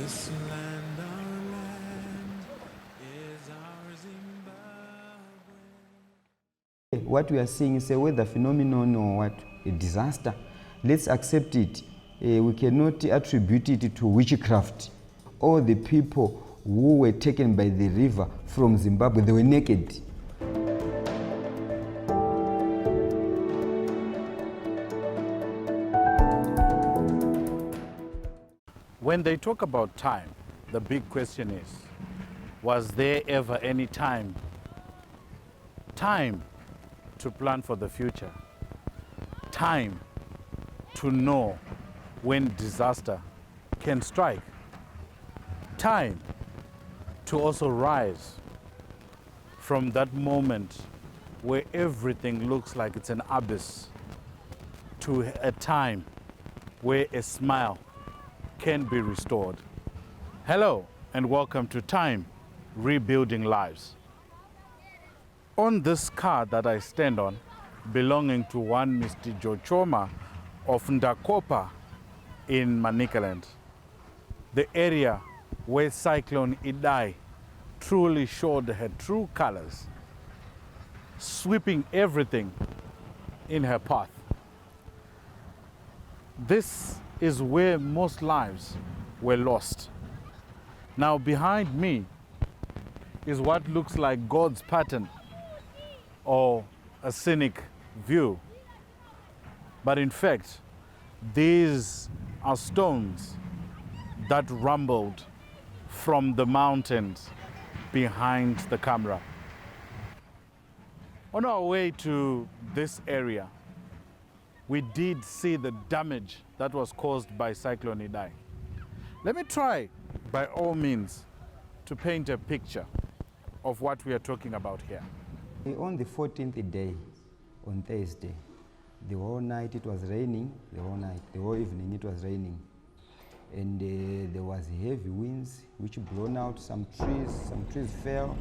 This land, our land, is our Zimbabwe. What we are seeing is a weather phenomenon or what? A disaster. Let's accept it. We cannot attribute it to witchcraft. All the people who were taken by the river from Zimbabwe, they were naked. When they talk about time, the big question is, was there ever any time? Time to plan for the future. Time to know when disaster can strike. Time to also rise from that moment where everything looks like it's an abyss to a time where a smile can be restored. Hello and welcome to Time, Rebuilding Lives. On this car that I stand on, belonging to one Mr. Jochoma of Ndakopa in Manicaland, the area where Cyclone Idai truly showed her true colors, sweeping everything in her path. This is where most lives were lost. Now behind me is what looks like God's pattern or a scenic view. But in fact, these are stones that rumbled from the mountains behind the camera. On our way to this area, we did see the damage that was caused by Cyclone Idai. Let me try, by all means, to paint a picture of what we are talking about here. On the 14th day, on Thursday, the whole night it was raining, the whole evening it was raining. And there was heavy winds which blown out some trees fell,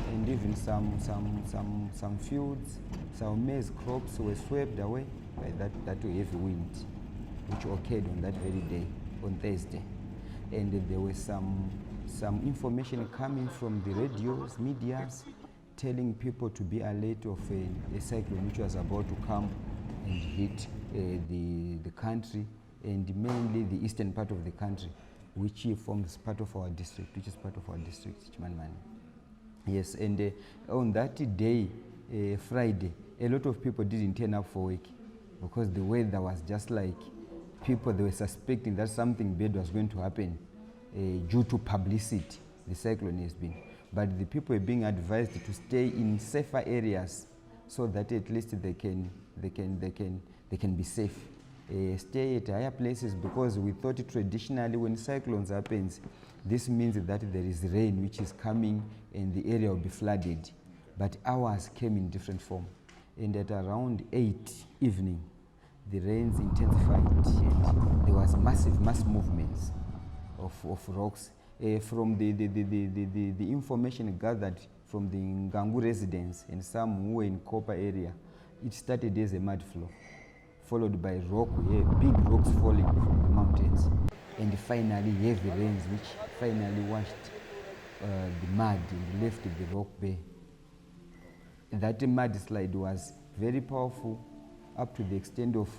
and even some fields, some maize crops were swept away by that heavy wind which occurred on that very day, on Thursday. And there was some information coming from the radios, medias, telling people to be alert of a cyclone which was about to come and hit the country, and mainly the eastern part of the country, which forms part of our district, Chimanimani. Yes, and on that day, Friday, a lot of people didn't turn up for work because the weather was just like people, they were suspecting that something bad was going to happen due to publicity the cyclone has been. But the people were being advised to stay in safer areas so that at least they can be safe. Stay at higher places, because we thought traditionally when cyclones happens, this means that there is rain which is coming and the area will be flooded. But ours came in different form. And at around 8 evening, the rains intensified and there was mass movements of rocks. From the information gathered from the Ngangu residents and some who were in Kopa area, it started as a mud flow, followed by big rocks falling from the mountains, and finally heavy rains which finally washed the mud and left the rock bare. That mudslide was very powerful, up to the extent of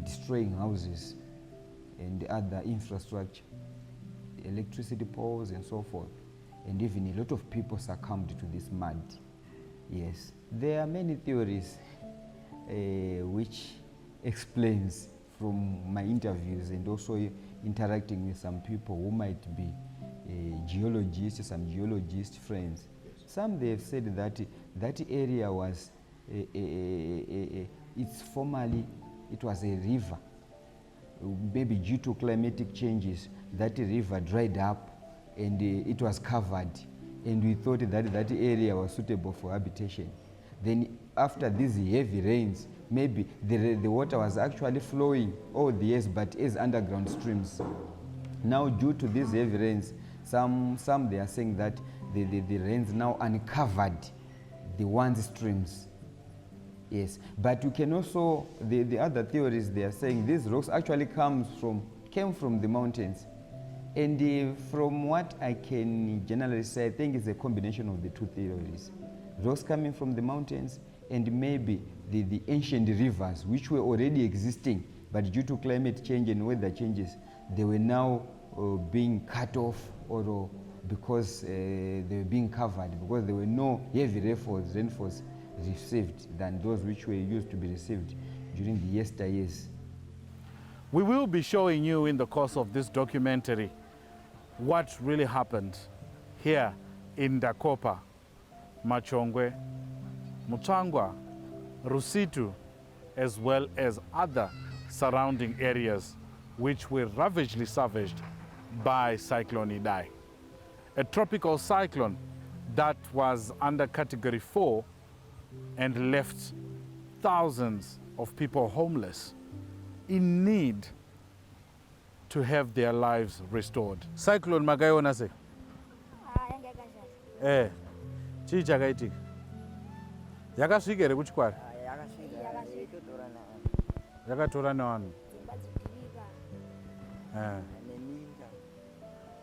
destroying houses and other infrastructure, electricity poles and so forth, and even a lot of people succumbed to this mud. Yes, there are many theories which explains from my interviews and also interacting with some people who might be geologists, some geologist friends. Some they have said that that area was it was a river. Maybe due to climatic changes, that river dried up and it was covered, and we thought that that area was suitable for habitation. Then after these heavy rains, maybe the water was actually flowing all the years, but as underground streams. Now due to these heavy rains, some they are saying that the rains now uncovered the one's streams. Yes, but you can also, the other theories, they are saying these rocks actually came from the mountains. And from what I can generally say, I think it's a combination of the two theories. Rocks coming from the mountains and maybe the ancient rivers which were already existing, but due to climate change and weather changes, they were now being cut off, or because they were being covered, because there were no heavy rainfalls received than those which were used to be received during the yesteryears. We will be showing you in the course of this documentary what really happened here in Dakopa, Machongwe, Mutangwa, Rusitu, as well as other surrounding areas which were ravagely savaged by Cyclone Idai. A tropical cyclone that was under Category 4 and left thousands of people homeless, in need to have their lives restored. Cyclone Magayona se? Chi chakaitika? Yakasvika here kuchikwari? Yakatora nevanhu.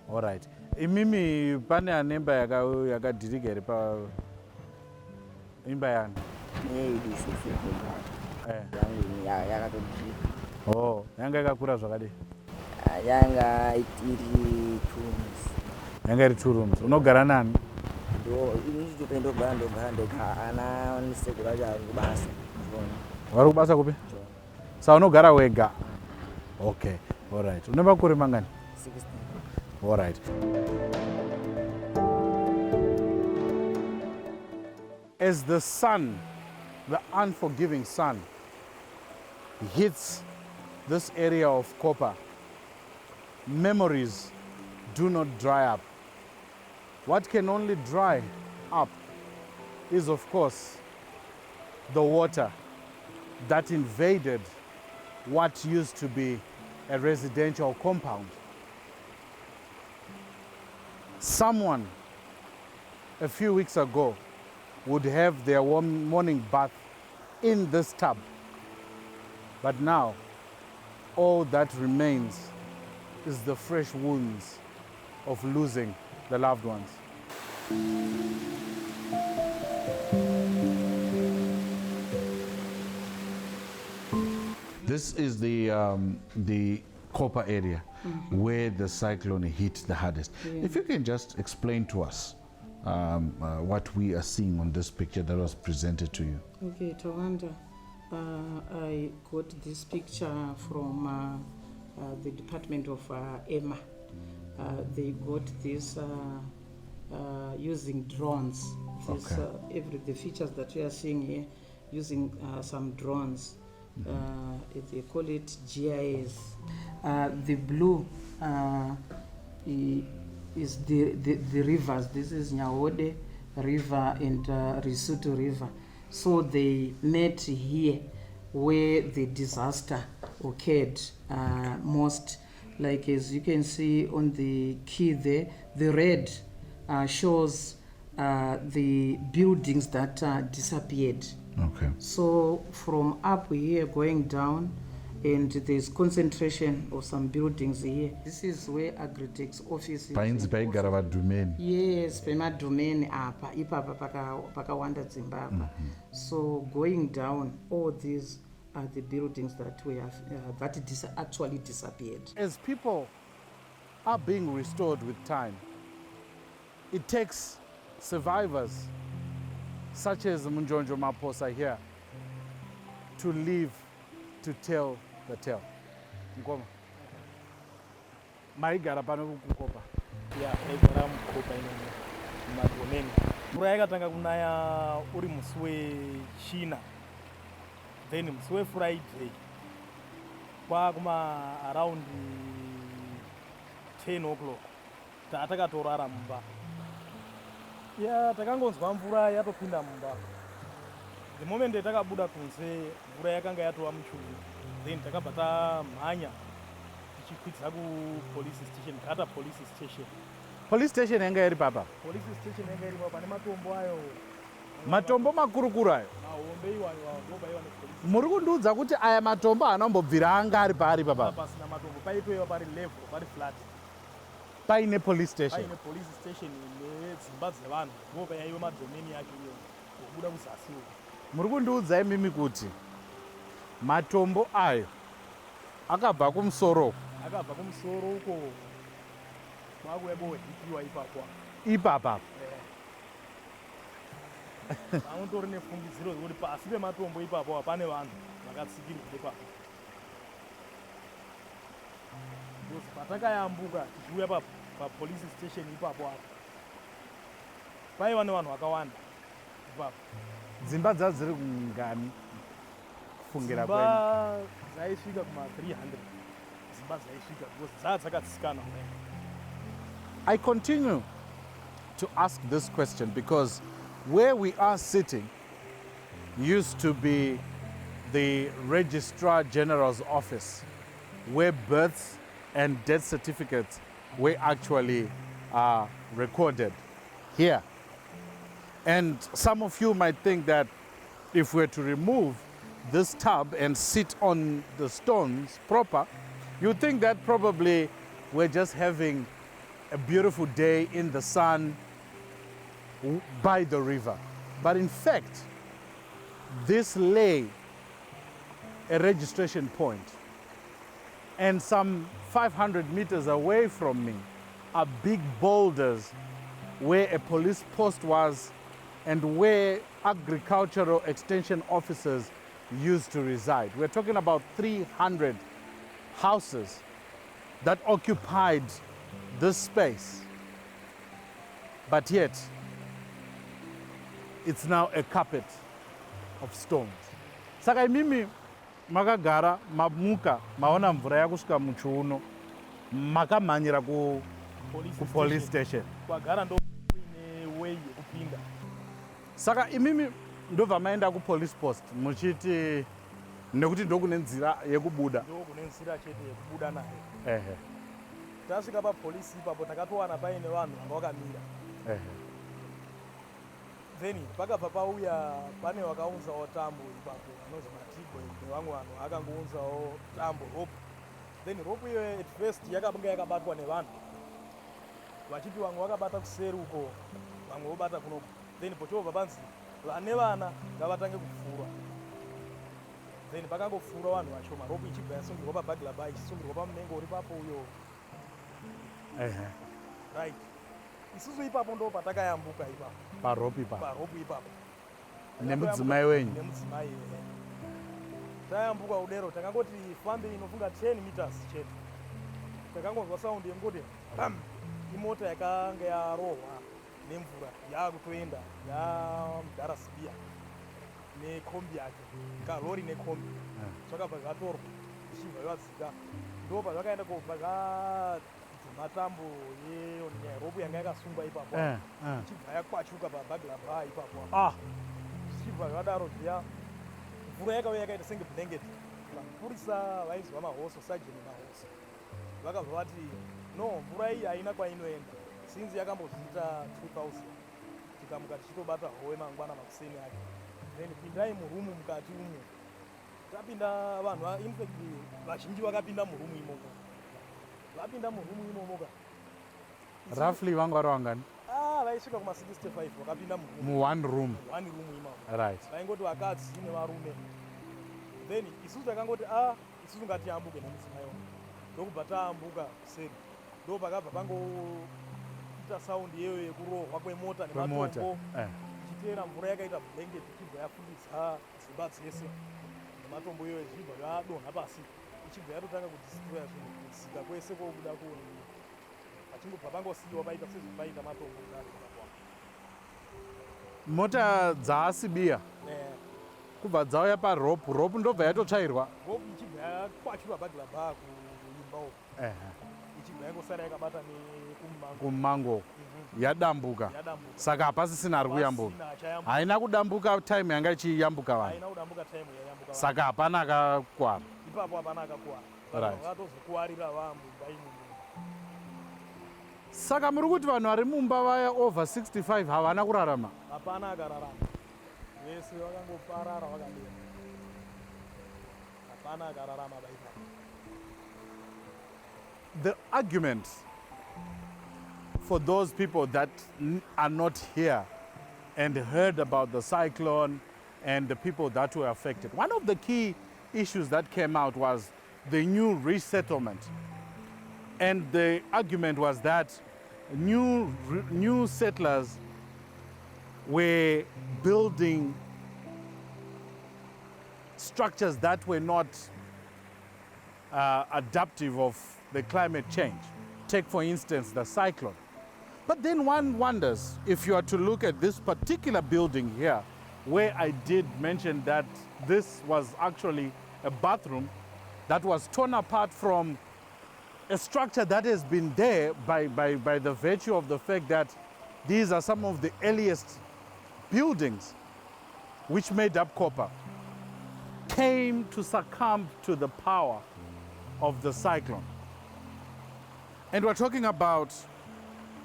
All right. Imimi pane anemba yakadhirika here pa imba yani? Oh, yanga yakakura zvakadii? Yanga iri 2 rooms. Yanga iri 2 rooms. Unogara nani? Ndogara ndega ana nisekuru acho ari kubasa. Vari kubasa kupi? Saka unogara wega? Okay, all right. Une makore mangani? 16. All right. As the sun, the unforgiving sun, hits this area of Kopa, memories do not dry up. What can only dry up is, of course, the water that invaded what used to be a residential compound. Someone a few weeks ago would have their morning bath in this tub. But now, all that remains is the fresh wounds of losing the loved ones. This is the Kopa area where the cyclone hit the hardest. If you can just explain to us what we are seeing on this picture that was presented to you. Okay, Tawanda, I got this picture from the Department of EMA. They got this using drones. This, the features that we are seeing here, using some drones. They call it GIS. The blue is the rivers. This is Nyawode River and Risutu River. So they met here where the disaster occurred most. Like as you can see on the key there, the red shows the buildings that disappeared. Okay. So from up here going down, and there's concentration of some buildings here. This is where Agritech's office is. Yes, Pema domain apa ipapa pakawanda Zimbabwe. So going down, all these are the buildings that we have actually disappeared. As people are being restored with time, it takes survivors such as Munjonjo Maposa here to live to tell the tale. Ngoma. Maigara pano kukopa. Yeah, egara mukopa ino magomeni. Mvura yakatanga kunaya uri musi weChina. Then musi weFriday. Kwakuma around 10 o'clock. Takatotora mumba. Yeah, takangonzwa mvura yatopinda mumba. The moment takabuda kunze mvura yakanga yatova muchuru. Then takabva tamhanya tichikwidza kupolice station, Gata police station. Police station yanga iri papa? Police station yanga iri papa nematombo ayo. Matombo makurukuru ayo? Mahombe iwayo ndobaiwa nepolice. Muri kundiudza kuti aya matombo anambobvira anga ari pari papa? Pasina matombo, paitoiwa pari level, pari flat. paine police station. paine police station nedzimba dzevanhu ndipo yaiva madhomeni yake iyo kubuda kuzasi uko. Muri kundiudza imimi kuti matombo ayo akabva kumusoro akabva kumusoro uko kwakuya bohipiwa ipapo ipapa. anotori nefungidziro dzekuti pasi pematombo ipapo pane vanhu vakatsikirwa ipapo. Because patakayambuka tichiuya papolice station ipapo apo paiva nevanhu vakawanda ipapo. Dzimba dzadzo dziri kungani kufungira kwenu? Dzimba dzaisvika kuma 300 dzimba dzaisvika because dzaa dzakatsikana. I continue to ask this question because where we are sitting used to be the Registrar General's office, where births and death certificates were actually recorded here. And some of you might think that if we're to remove this tub and sit on the stones proper, you'd think that probably we're just having a beautiful day in the sun by the river. But in fact, this lay a registration point. And some 500 meters away from me are big boulders where a police post was and where agricultural extension officers used to reside. We're talking about 300 houses that occupied this space. But yet, it's now a carpet of stones. Saka imimi makagara mamuka maona mvura yakusvika muchiuno makamhanyira ku police station. Kwagara ndo kuine way yekupinda. Saka imimi ndobva maenda ku police post muchiti nekuti ndokune nzira yekubuda. Ndokune nzira chete yekubuda nayo. Ehe. Tasvika papolisi ipapo takatowana paine vanhu vanga vakamira. Then pakabva pauya pane vakaunzawo tambo ipapo vanonzi matigo nevamwe vanhu akangounzawo tambo rope. Then rope iyo at first yakanga yakabatwa nevanhu vachiti vamwe vakabata kuseri uko vamwe vobata kunoko. Then pochobva panzi vane vana ngavatange kupfuura. Then pakangopfuura vanhu vashoma rope ichibva yasungirwa pabhagila bai ichisungirwa pamunenge uri papo uyo. Right. Isusu ipapo ndo patakayambuka ipapo. Paropi ipapo. Paropi ipapo. Nemudzimai wenyu. Nemudzimai. Tayambuka udero takangoti fambe inofunga 10 meters chete. Takangozwa sound yengoti bam. Imota yakanga yarohwa nemvura yakutoenda yaMdarasibia nekombi yake. Karori nekombi. Zvakabva zvatorwa. Zvichibva zvadzika. Ndopa zvakaenda kobva matambo yeropu yanga yakasungwa ipapo ichibva yakwachuka pabhagila bha ipapo zvichibva zvadaro zviya mvura yakauya yakaita senge blanket. Vamapurisa vaizwa mahoso sajeni mahoso vakabva vati no mvura iyi haina kwainoenda sinzi yakambozviita 2000 tikamuka tichitobata howe mangwana makuseni ake. Then pindai murumu mukati umo tapinda vanhu infact vazhinji vakapinda murumu imoko. Vapinda murumu imomoka. Roughly vanga vari vangani? Vaisvika kuma 65 vakapinda murumu. Mu one room. One room imomo. Right. Vaingoti vakadzi nevarume. Then isusu takangoti isusu ngatiyambuke nemudzimai wangu. Ndokubva taambuka kuseri. Ndo pakabva pangoita sound iyeyo yekurohwa kwemota nematombo. Ichiteera mvura yakaita blanket ichibva yafundisa dzimba dzese. Nematombo iyoyo zvichibva zvadonha pasi. Ichibva yatotanga kudistroya zvinhu kudzika kwese kwobuda kuoneka. Pachingobva pangosiyiwa paita sezvapaita matombo kudaro. Mota dzaasibia kubva dzauya paropu, ropu ndobva yatotsvairwa. Ropu ichibva yakwachurwa bhagila bha kuimba uko. Ichibva yangosara yakabata nekumango yadambuka. Saka hapasisina ari kuyambuka. Haina kudambuka time yanga ichiyambuka vanhu. Haina kudambuka time yayambuka vanhu. Saka hapana akakwara. Ipapo hapana akakwara. Right. Vatozokuwarira vamumba imomo. Saka muri kuti vanhu vari mumba vaya over 65 havana kurarama? Hapana akararama. Vese vakangoparara vakadera. Hapana akararama baipa. The argument for those people that are not here and heard about the cyclone and the people that were affected. One of the key issues that came out was the new resettlement. And the argument was that new settlers were building structures that were not adaptive of the climate change. Take, for instance, the cyclone. But then one wonders, if you are to look at this particular building here, where I did mention that this was actually a bathroom that was torn apart from a structure that has been there by the virtue of the fact that these are some of the earliest buildings which made up copper, came to succumb to the power of the cyclone. And we're talking about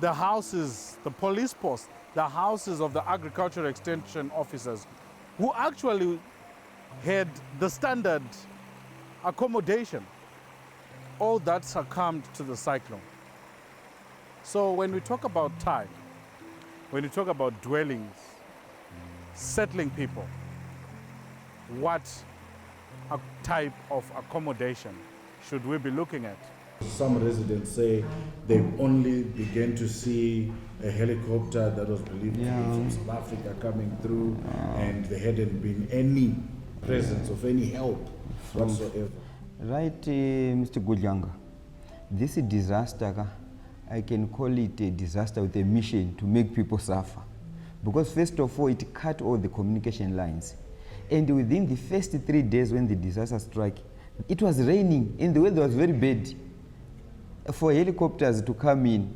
the houses, the police posts, the houses of the agricultural extension officers who actually had the standard accommodation. All that succumbed to the cyclone. So when we talk about time, when we talk about dwellings, settling people, what type of accommodation should we be looking at? Some residents say they only began to see a helicopter that was believed to be from South Africa coming through, and there hadn't been any presence of any help whatsoever. Right, Mr. Gudlanga, this disaster, I can call it a disaster with a mission to make people suffer. Because first of all, it cut all the communication lines. And within the first 3 days when the disaster struck, it was raining and the weather was very bad for helicopters to come in.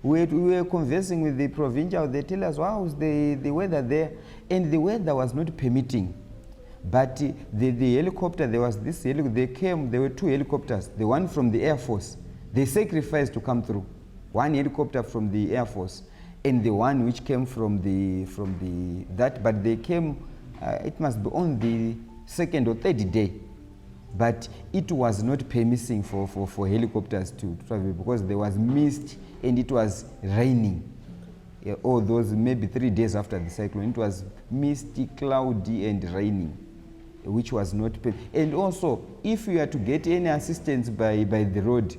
We were conversing with the provincial, they tell us, wow, the weather there, and the weather was not permitting. But the helicopter, there was this, there were 2 helicopters, the one from the Air Force, they sacrificed to come through. One helicopter from the Air Force, and the one which came from that, but they came, it must be on the 2nd or 3rd day. But it was not permitting for helicopters to travel because there was mist and it was raining. All those maybe 3 days after the cyclone, it was misty, cloudy and raining, which was not and also, if you are to get any assistance by the road,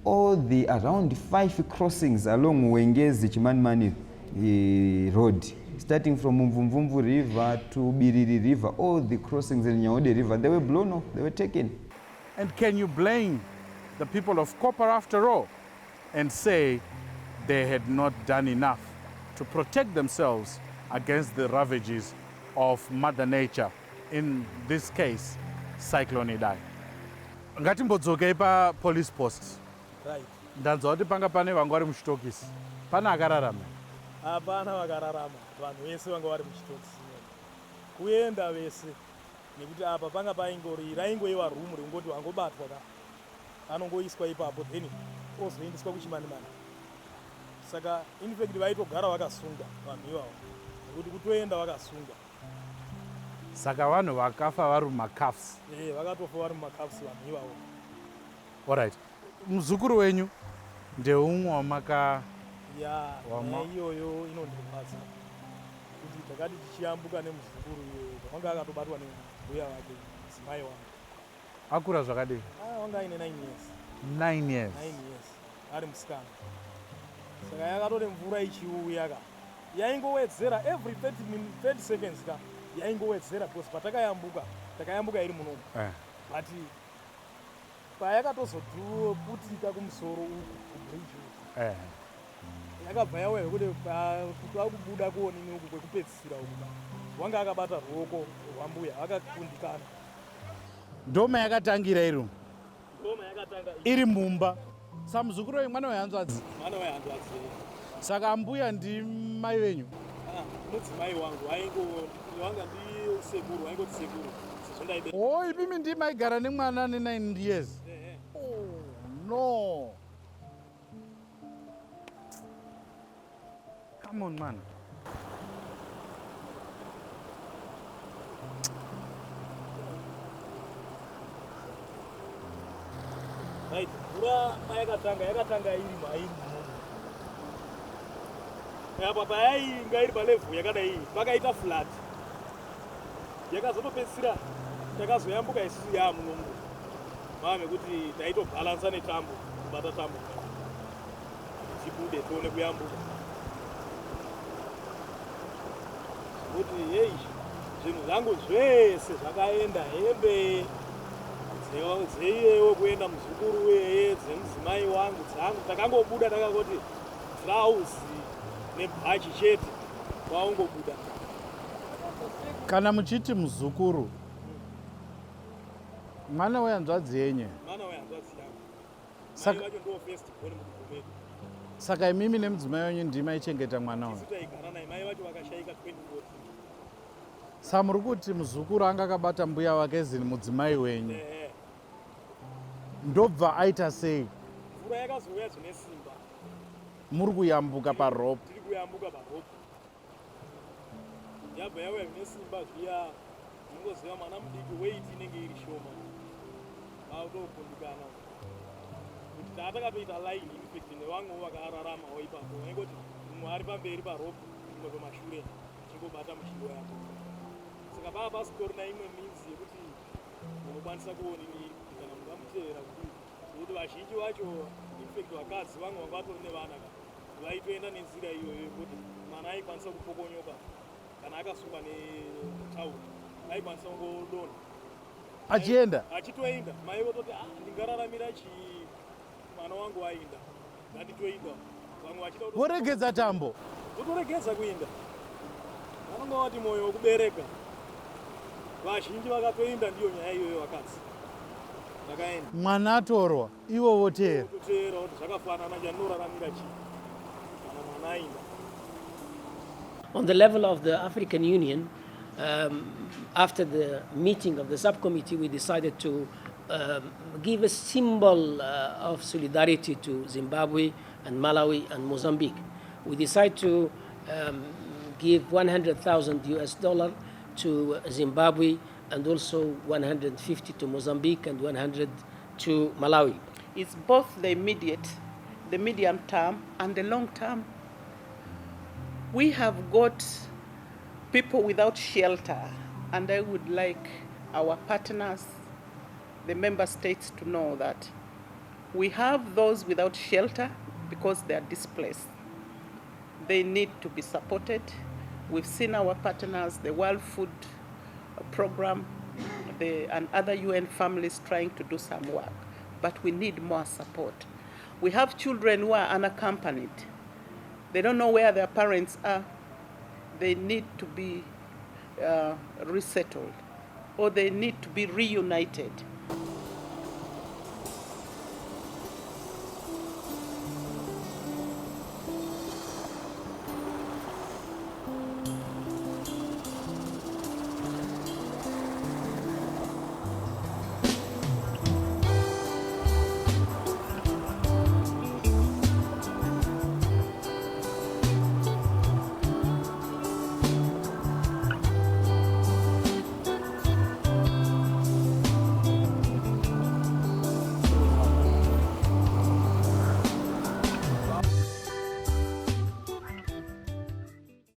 all the around 5 crossings along Wengezi Chimanimani road, starting from Mvumvumvu River to Biriri River, all the crossings in Nyaode River, they were blown off, they were taken. And can you blame the people of Copper after all and say they had not done enough to protect themselves against the ravages of Mother Nature, in this case, Cyclone Idai? Ngatimbodzoke pa police post. Right. Ndanzwa kuti panga pane vanga vari muchitokisi. Pana akararama? Hapana vakararama, vanhu vese vanga vari muchitokisi. Kuenda vese, nekuti apa panga raingoiwa rumu rekungoti wangobatwa anongoiswa ipapo, then ozoendeswa kuChimanimani. Saka in fact vaitogara vakasunga vanhu ivavo, nekuti kutoenda vakasunga. Saka vanhu vakafa vari mumakafs. Vakatofa vari mumakafs vanhu ivavo. Alright. Muzukuru wenyu ndeumwe wamaka iyoyo inondirwadza kuti takati tichiyambuka nemuzukuru wanga akatobatwa nembuya wake zimai wangu. Akura zvakadii? Wanga aine 9 years. 9 years. 9 years ari musikana. Saka yakatoti mvura ichiuya yaingowedzera every 30 seconds yaingowedzera because takayambuka iri munomu. But payakatozoputika kumusoro uku kubridge yakabva yawewe kuti akubuda kuonini uku kwekupedzisira uku wanga akabata ruoko rwambuya akakundikana. Ndoma yakatangira iri yakatanga iri mumba. Sa muzukuru wenyu mwana wehanzvadzi? Mwana wehanzvadzi. Saka mbuya ndimai venyu? Mudzimai wangu wanga ndisekuru, waingoti sekuru. Oh, ipimi ndimaigara nemwana ne9 years. Oh no. Come on, man. Right, mvura yakatanga iri mairi. apa payainga iri palevhu yakadai pakaita flat yakazotopedzisira takazoyambuka isusu yamunongo mame kuti taitobhalansa netambo kubata tambo tibude tione kuyambuka kuti hei zvinhu zvangu zvese zvakaenda hembe dzeiyewo kuenda muzukuru weye dzemudzimai wangu dzangu takangobuda takangoti trauzi nebhachi chete waungobuda. Kana muchiti muzukuru mwana wehanzvadzi yenye Mwana wehanzvadzi yangu Saka- mai vacho ndo first born mugumedu saka imimi nemudzimai wenyu ndima ichengeta mwana uyu. isu taigara naye mai vacho vakashayika 2014. Saka muri kuti muzukuru anga akabata mbuya wake zini mudzimai wenyu ndobva aita sei? Mvura yakazouya zvine simba Muri kuyambuka parope. tiri kuyambuka paropa yabva yauya zvine simba zviya unongoziva mwana mudiki weight inenge iri shoma vautokundikana kuti tatakatoita line infect nevamwewo vakararamawo ipapo vaingoti mumwe ari pamberi paropa imwe pamashure chingobata muchido yako saka pava pasitori naimwe minzi yekuti unokwanisa kuonini kana munhu amutevera kuti vazhinji vacho infect vakadzi vamwe vanga vatori nevana vaitoenda nenzira iyoyo yekuti mwana aikwanisa kupokonyoka kana akasuka netauri aikwanisa kungodonha Achienda achitoenda mai vototi ndingararamira chii mwana wangu aenda ngatitoenda vamwe vachida voregedza tambo. votoregedza kuenda vanonga vati mwoyo wekubereka vazhinji vakatoenda ndiyo nyaya iyoyo vakadzi vakaenda Mwana atorwa ivo voteera. kuteera kuti zvakafanana chandinoraramira chii kana mwana aenda. On the level of the African Union, after the meeting of the subcommittee, we decided to give a symbol of solidarity to Zimbabwe and Malawi and Mozambique. We decided to give 100,000 US dollar to Zimbabwe and also 150 to Mozambique and 100 to Malawi. It's both the immediate, the medium term, and the long term. We have got people without shelter, and I would like our partners, the member states, to know that we have those without shelter because they are displaced. They need to be supported. We've seen our partners, the World Food Program, and other UN families trying to do some work, but we need more support. We have children who are unaccompanied. They don't know where their parents are. They need to be resettled, or they need to be reunited.